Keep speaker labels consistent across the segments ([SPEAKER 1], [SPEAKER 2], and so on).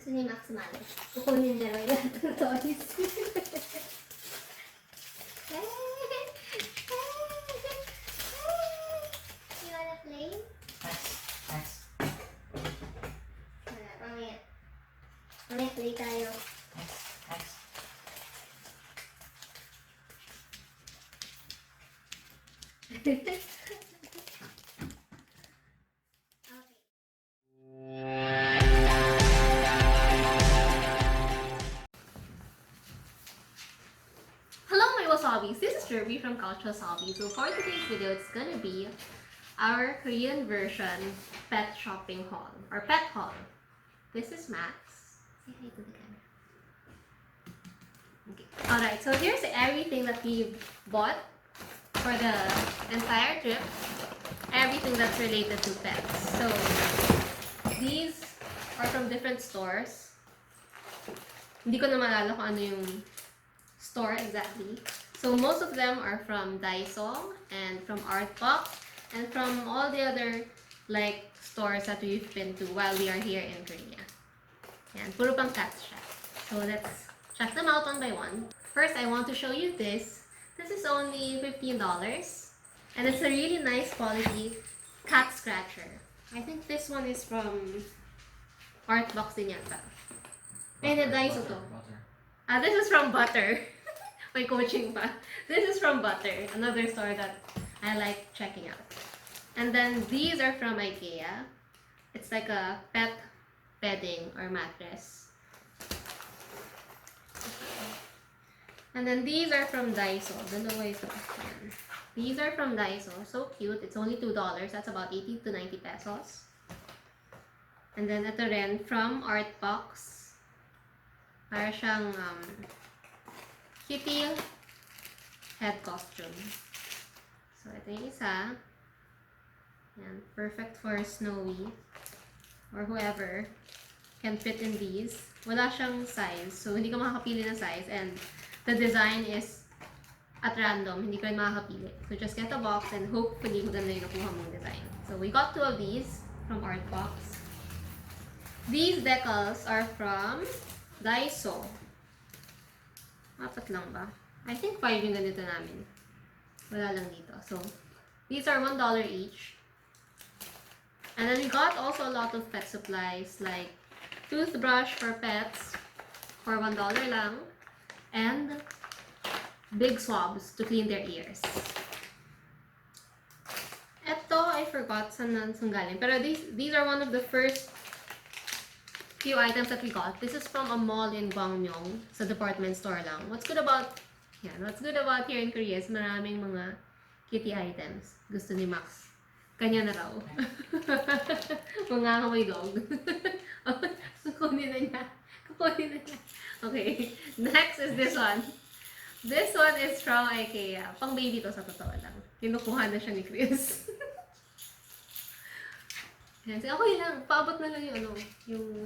[SPEAKER 1] Gusto niya makasumali. Kukunin niya rin lahat ng toys. You wanna play?
[SPEAKER 2] Yes.
[SPEAKER 1] Mamaya. Mamaya play tayo.
[SPEAKER 2] Yes.
[SPEAKER 1] Okay. Hello my wasabis, this is Jirbie from Couchwasabi. So for today's video, it's gonna be our Korean version pet shopping haul or pet haul. This is Max. Say hi to the camera. Okay. Alright, so here's everything that we bought for the entire trip. Everything that's related to pets. So these are from different stores. Hindi ko na maalala kung ano yung store exactly. So most of them are from Daiso and from Artbox and from all the other like stores that we've been to while we are here in Korea. Yan, puro pang cats siya. So let's check them out one by one. First, I want to show you this. This is only $15 and it's a really nice quality cat scratcher. I think this one is from Artbox din yata. And the Daiso to. This is from Butter. My coaching pa. This is from Butter, another store that I like checking out. And then these are from IKEA. It's like a pet bedding or mattress. And then these are from Daiso. Dalawa ito. These are from Daiso. So cute. It's only $2. That's about 80 to 90 pesos. And then ito rin from Artbox. Para siyang kitty head costume. So ito yung isa. Yan. Perfect for Snowy or whoever can fit in these. Wala siyang size. So hindi ka makakapili ng size. And the design is at random. Hindi ka rin makakapili. So just get a box and hopefully maganda yung nakuha mong design. So we got 2 of these from Artbox. These decals are from Daiso. Apat lang ba? I think 5 yung ganito namin. Wala lang dito. So, these are $1 each. And then we got also a lot of pet supplies like toothbrush for pets for $1 lang. And big swabs to clean their ears. Ito, I forgot saan galing. Pero these are one of the first few items that we got. This is from a mall in Gwangmyeong, sa department store lang. What's good about here in Korea is maraming mga kitty items. Gusto ni Max. Kanya na raw. Mga kamoy dog. Kukunin na niya. Okay. Next is this one. This one is from IKEA. Pang baby to sa totoo lang. Kinukuha na siya ni Chris. Yan. Okay lang. Paabot na lang yung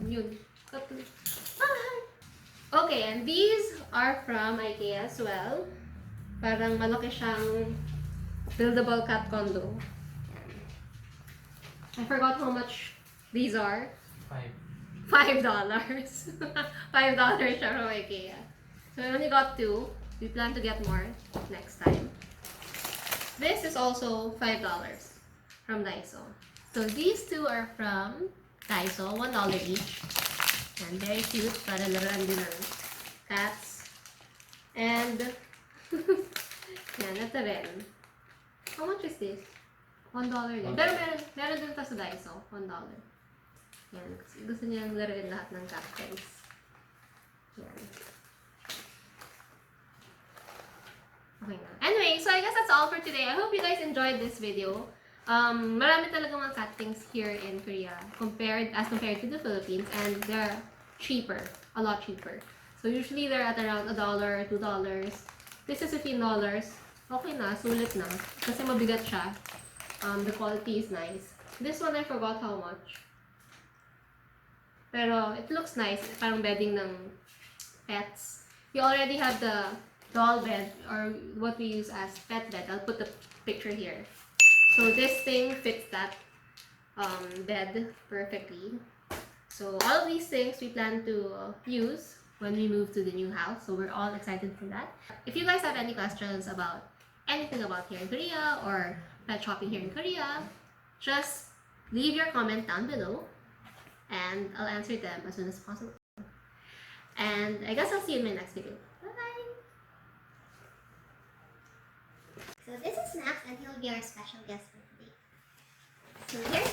[SPEAKER 1] yun. Okay, and these are from IKEA as well. Parang malaki siyang buildable cat condo. I forgot how much these are. $5. $5 siya from IKEA. So we only got 2. We plan to get more next time. This is also $5 from Daiso. So these 2 are from Daiso, $1 each. And very cute, para laruan din ng cats. And, yan, ito rin. How much is this? $1 din. Pero meron din pa sa Daiso, $1. Yan, kasi gusto niyang laruin lahat ng cat toys. Yan. Okay na. Anyway, so I guess that's all for today. I hope you guys enjoyed this video. Marami talaga mga cat things here in Korea as compared to the Philippines, and they're cheaper, a lot cheaper. So usually they're at around $1, $2. This is $15. Okay na, sulit na. Kasi mabigat siya. The quality is nice. This one I forgot how much. Pero it looks nice, parang bedding ng pets. You already have the doll bed or what we use as pet bed. I'll put the picture here. So this thing fits that bed perfectly. So all of these things we plan to use when we move to the new house. So we're all excited for that. If you guys have any questions about anything about here in Korea or pet shopping here in Korea, just leave your comment down below and I'll answer them as soon as possible. And I guess I'll see you in my next video. Bye!
[SPEAKER 3] So this is Max and he'll be our special guest for today. So here's